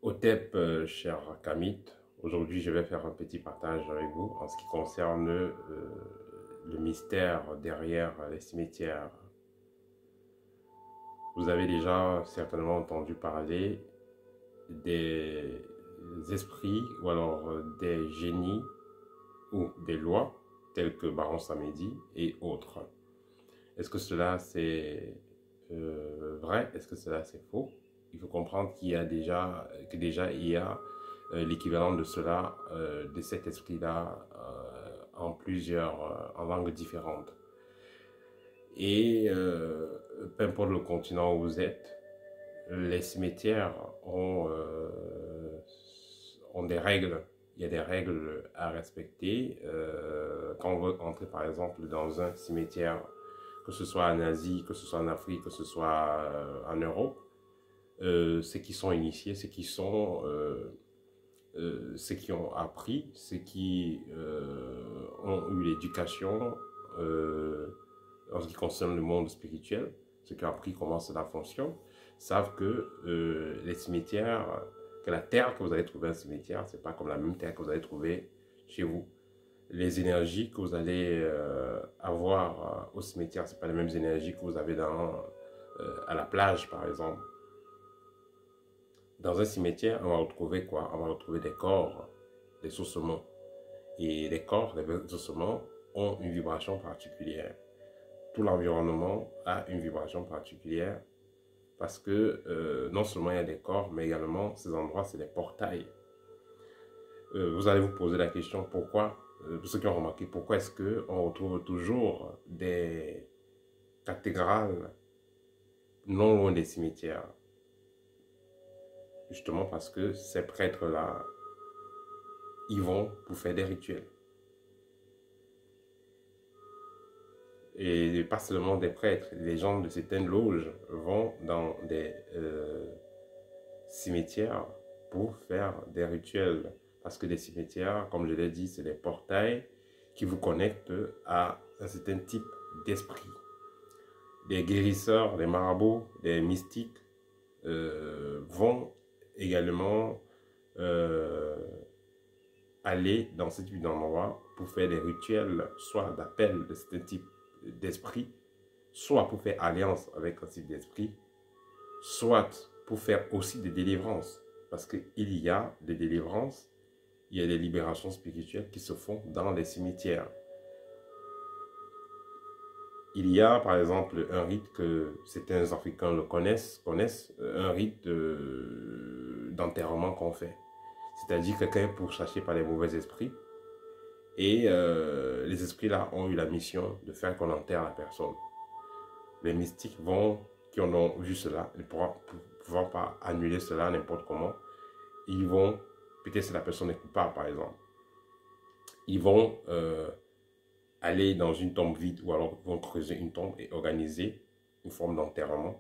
Otep, cher Kamit, aujourd'hui je vais faire un petit partage avec vous en ce qui concerne le mystère derrière les cimetières. Vous avez déjà certainement entendu parler des esprits ou alors des génies ou des lois telles que Baron Samedi et autres. Est-ce que cela c'est vrai? Est-ce que cela c'est faux? Il faut comprendre que déjà il y a l'équivalent de cela, de cet esprit-là, en langues différentes. Et peu importe le continent où vous êtes, les cimetières ont des règles. Il y a des règles à respecter. Quand on veut entrer par exemple dans un cimetière, que ce soit en Asie, que ce soit en Afrique, que ce soit en Europe, ceux qui sont initiés, ceux qui ont appris, ceux qui ont eu l'éducation en ce qui concerne le monde spirituel, ceux qui ont appris comment cela fonctionne, savent que les cimetières, que la terre que vous allez trouver un cimetière, c'est pas comme la même terre que vous allez trouver chez vous. Les énergies que vous allez avoir au cimetière, c'est pas les mêmes énergies que vous avez à la plage, par exemple. Dans un cimetière, on va retrouver quoi? On va retrouver des corps, des ossements. Et les corps, les ossements ont une vibration particulière. Tout l'environnement a une vibration particulière parce que non seulement il y a des corps, mais également ces endroits, c'est des portails. Vous allez vous poser la question, pourquoi, pour ceux qui ont remarqué, pourquoi est-ce qu'on retrouve toujours des cathédrales non loin des cimetières? Justement parce que ces prêtres-là, ils vont pour faire des rituels. Et pas seulement des prêtres, les gens de certaines loges vont dans des cimetières pour faire des rituels. Parce que les cimetières, comme je l'ai dit, c'est des portails qui vous connectent à un certain type d'esprit. Des guérisseurs, des marabouts, des mystiques vont également aller dans ce type d'endroit pour faire des rituels, soit d'appel de ce type d'esprit, soit pour faire alliance avec un type d'esprit, soit pour faire aussi des délivrances. Parce qu'il y a des délivrances, il y a des libérations spirituelles qui se font dans les cimetières. Il y a par exemple un rite que certains Africains le connaissent un rite d'enterrement qu'on fait. C'est-à-dire que quelqu'un est pourchassé par les mauvais esprits et les esprits là ont eu la mission de faire qu'on enterre la personne. Les mystiques qui en ont vu cela, ne pourront pas annuler cela n'importe comment. Ils vont, peut-être si la personne est coupable par exemple, ils vont aller dans une tombe vide ou alors vont creuser une tombe et organiser une forme d'enterrement.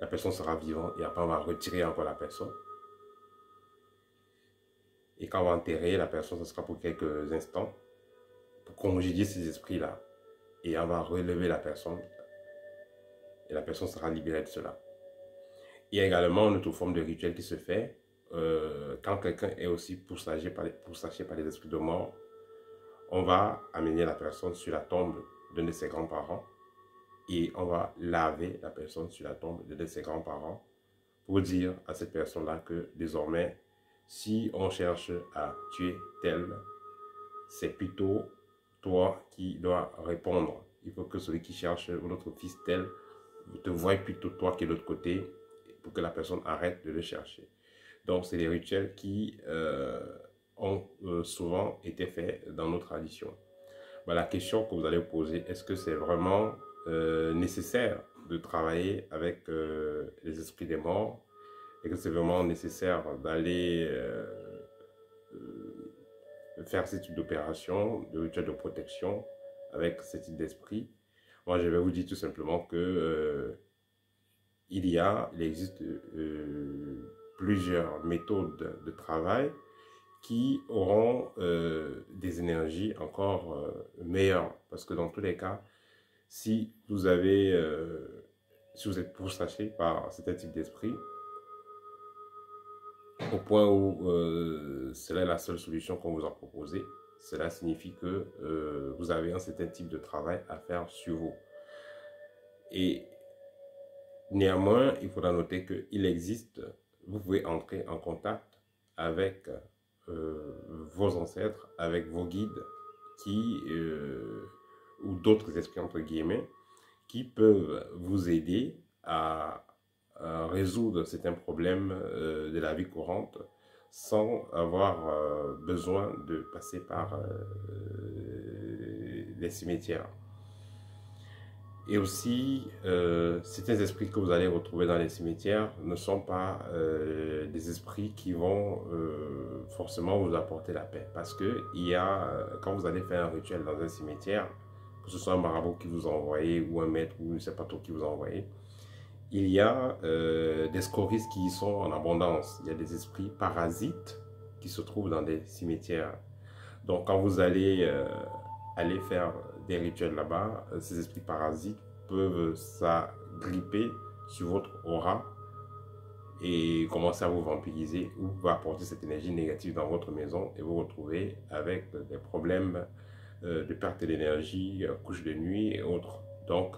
La personne sera vivante et après on va retirer encore la personne. Et quand on va enterrer la personne, ce sera pour quelques instants, pour congédier ces esprits-là. Et on va relever la personne et la personne sera libérée de cela. Il y a également une autre forme de rituel qui se fait quand quelqu'un est aussi pourchassé par les esprits de mort. On va amener la personne sur la tombe d'un de ses grands-parents et on va laver la personne sur la tombe d'un de ses grands-parents pour dire à cette personne-là que désormais, si on cherche à tuer tel, c'est plutôt toi qui dois répondre. Il faut que celui qui cherche notre fils tel te voie plutôt toi qui est de l'autre côté pour que la personne arrête de le chercher. Donc, c'est des rituels qui ont souvent été faits dans nos traditions. Ben, la question que vous allez vous poser, est-ce que c'est vraiment nécessaire de travailler avec les esprits des morts? Est-ce que c'est vraiment nécessaire d'aller faire ce type d'opération, de rituel de protection avec ce type d'esprit? Moi, je vais vous dire tout simplement que il existe plusieurs méthodes de travail qui auront des énergies encore meilleures. Parce que dans tous les cas, si vous êtes pourchassé par cet type d'esprit, au point où cela est la seule solution qu'on vous a proposée, cela signifie que vous avez un certain type de travail à faire sur vous. Et néanmoins, il faudra noter qu'il existe, vous pouvez entrer en contact avec vos ancêtres, avec vos guides, ou d'autres esprits entre guillemets, qui peuvent vous aider à résoudre certains problèmes de la vie courante sans avoir besoin de passer par les cimetières. Et aussi, certains esprits que vous allez retrouver dans les cimetières ne sont pas des esprits qui vont forcément vous apporter la paix. Parce que quand vous allez faire un rituel dans un cimetière, que ce soit un marabout qui vous a envoyé ou un maître ou je ne sais pas trop qui vous a envoyé, il y a des scories qui y sont en abondance. Il y a des esprits parasites qui se trouvent dans des cimetières. Donc quand vous allez aller faire des rituels là-bas, ces esprits parasites peuvent s'agripper sur votre aura et commencer à vous vampiriser ou vous apporter cette énergie négative dans votre maison et vous retrouver avec des problèmes de perte d'énergie, couche de nuit et autres. Donc,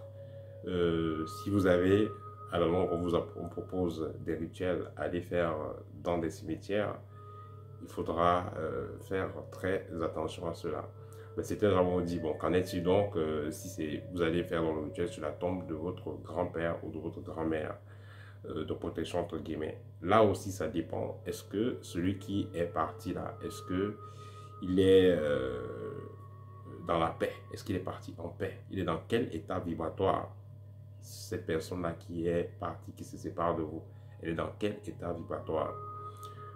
si vous avez, alors on propose des rituels à aller faire dans des cimetières, il faudra faire très attention à cela. Mais c'était vraiment dit, bon, qu'en est-il donc si vous allez faire dans le rituel sur la tombe de votre grand-père ou de votre grand-mère, de protection entre guillemets. Là aussi, ça dépend. Est-ce que celui qui est parti là, est-ce que il est dans la paix? Est-ce qu'il est parti en paix? Il est dans quel état vibratoire? Cette personne-là qui est partie, qui se sépare de vous, elle est dans quel état vibratoire?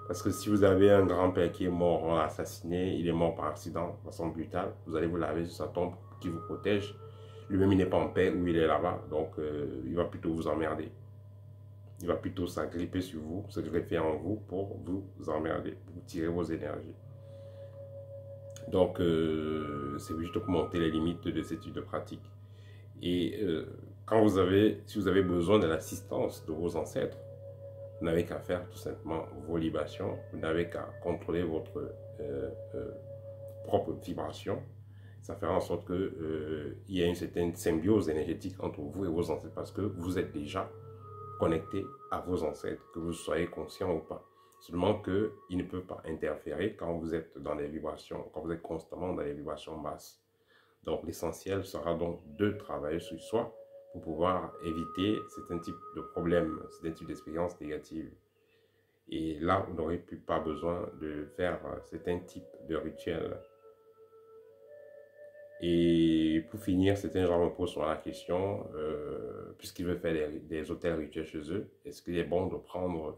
Parce que si vous avez un grand-père qui est mort assassiné, il est mort par accident, de façon brutale, vous allez vous laver sur sa tombe qui vous protège. Lui-même, il n'est pas en paix où il est là-bas, donc il va plutôt vous emmerder. Il va plutôt s'agripper sur vous, se greffer en vous pour vous emmerder, pour tirer vos énergies. Donc, c'est juste pour monter les limites de cette type de pratique. Et si vous avez besoin de l'assistance de vos ancêtres, vous n'avez qu'à faire tout simplement vos libations, vous n'avez qu'à contrôler votre propre vibration. Ça fera en sorte qu'il y ait une certaine symbiose énergétique entre vous et vos ancêtres parce que vous êtes déjà connecté à vos ancêtres, que vous soyez conscient ou pas. Seulement qu'ils ne peuvent pas interférer quand vous êtes dans les vibrations, quand vous êtes constamment dans les vibrations basses. Donc l'essentiel sera donc de travailler sur soi pour pouvoir éviter certains types de problèmes, certains types d'expériences négatives. Et là, vous n'aurez plus pas besoin de faire certains types de rituels. Et pour finir, certains gens me posent sur la question, puisqu'ils veulent faire des hôtels rituels chez eux, est-ce qu'il est bon de prendre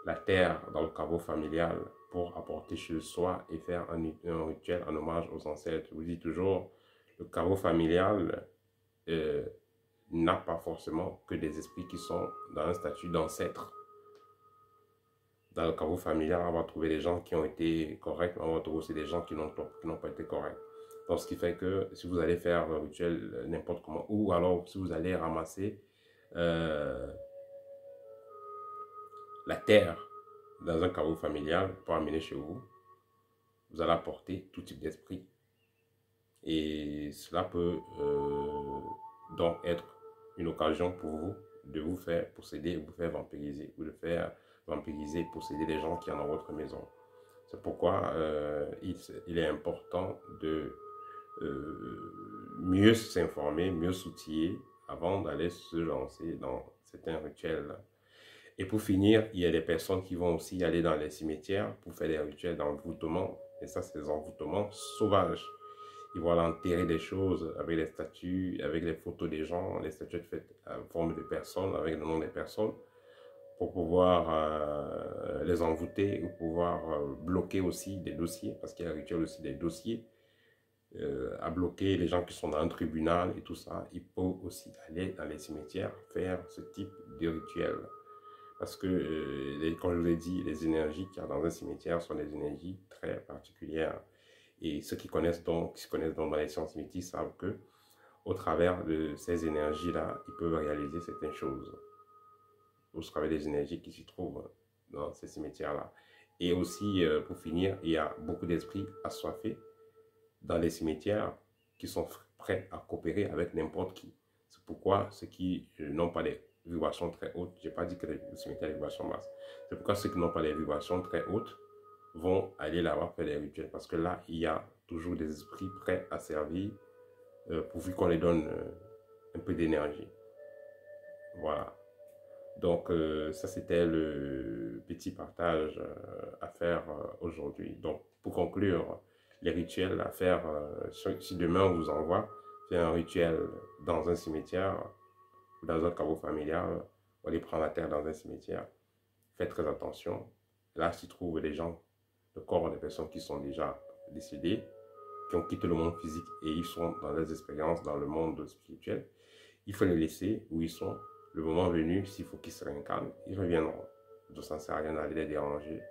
la terre dans le caveau familial pour apporter chez soi et faire un rituel en hommage aux ancêtres? Je vous dis toujours, le caveau familial n'a pas forcément que des esprits qui sont dans un statut d'ancêtre. Dans le caveau familial, on va trouver des gens qui ont été corrects, mais on va trouver aussi des gens qui n'ont pas été corrects. Donc, ce qui fait que si vous allez faire un rituel n'importe comment, ou alors si vous allez ramasser la terre dans un caveau familial pour amener chez vous, vous allez apporter tout type d'esprit. Et cela peut donc être une occasion pour vous de vous faire posséder, vous faire vampiriser, ou de faire vampiriser et posséder les gens qui sont dans votre maison. C'est pourquoi il est important de mieux s'informer, mieux s'outiller avant d'aller se lancer dans certains rituels. Et pour finir, il y a des personnes qui vont aussi aller dans les cimetières pour faire des rituels d'envoûtement. Et ça, c'est des envoûtements sauvages. Ils vont aller enterrer des choses avec les statues, avec les photos des gens, les statues faites en forme de personnes, avec le nom des personnes, pour pouvoir les envoûter ou pouvoir bloquer aussi des dossiers, parce qu'il y a un rituel aussi des dossiers, à bloquer les gens qui sont dans un tribunal et tout ça. Il faut aussi aller dans les cimetières faire ce type de rituel. Parce que, comme je vous l'ai dit, les énergies qu'il y a dans un cimetière sont des énergies très particulières. Et ceux qui se connaissent donc dans les sciences mythiques savent que, au travers de ces énergies-là, ils peuvent réaliser certaines choses. vous savez les énergies qui s'y trouvent dans ces cimetières-là. Et aussi, pour finir, il y a beaucoup d'esprits assoiffés dans les cimetières qui sont prêts à coopérer avec n'importe qui. C'est pourquoi ceux qui n'ont pas des vibrations très hautes, je n'ai pas dit que les cimetières ont des vibrations basses, c'est pourquoi ceux qui n'ont pas des vibrations très hautes vont aller là-bas faire des rituels. Parce que là, il y a toujours des esprits prêts à servir pourvu qu'on les donne un peu d'énergie. Voilà. Donc, ça, c'était le petit partage à faire aujourd'hui. Donc, pour conclure, les rituels à faire, si demain on vous envoie faire un rituel dans un cimetière ou dans un caveau familial, on aller prendre la terre dans un cimetière, faites très attention. Là s'y trouvent des gens, le corps des personnes qui sont déjà décédées, qui ont quitté le monde physique et ils sont dans leurs expériences dans le monde spirituel. Il faut les laisser où ils sont. Le moment venu, s'il faut qu'ils se réincarnent, ils reviendront. Donc ça ne sert à rien d'aller les déranger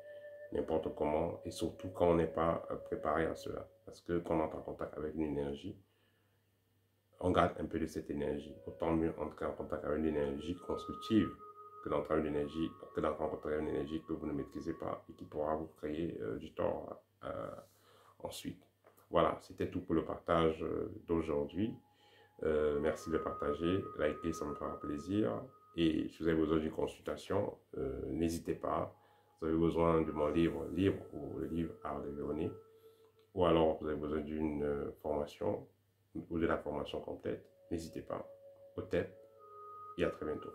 n'importe comment et surtout quand on n'est pas préparé à cela. Parce que quand on entre en contact avec une énergie, on garde un peu de cette énergie. Autant mieux entrer en contact avec une énergie constructive que d'entrer une énergie, une énergie que vous ne maîtrisez pas et qui pourra vous créer du tort ensuite. Voilà, c'était tout pour le partage d'aujourd'hui. Merci de partager, liker, ça me fera plaisir. Et si vous avez besoin d'une consultation, n'hésitez pas. Vous avez besoin de mon livre ou le livre Art de Véronique, ou alors vous avez besoin d'une formation ou de la formation complète, n'hésitez pas. Au tête et à très bientôt.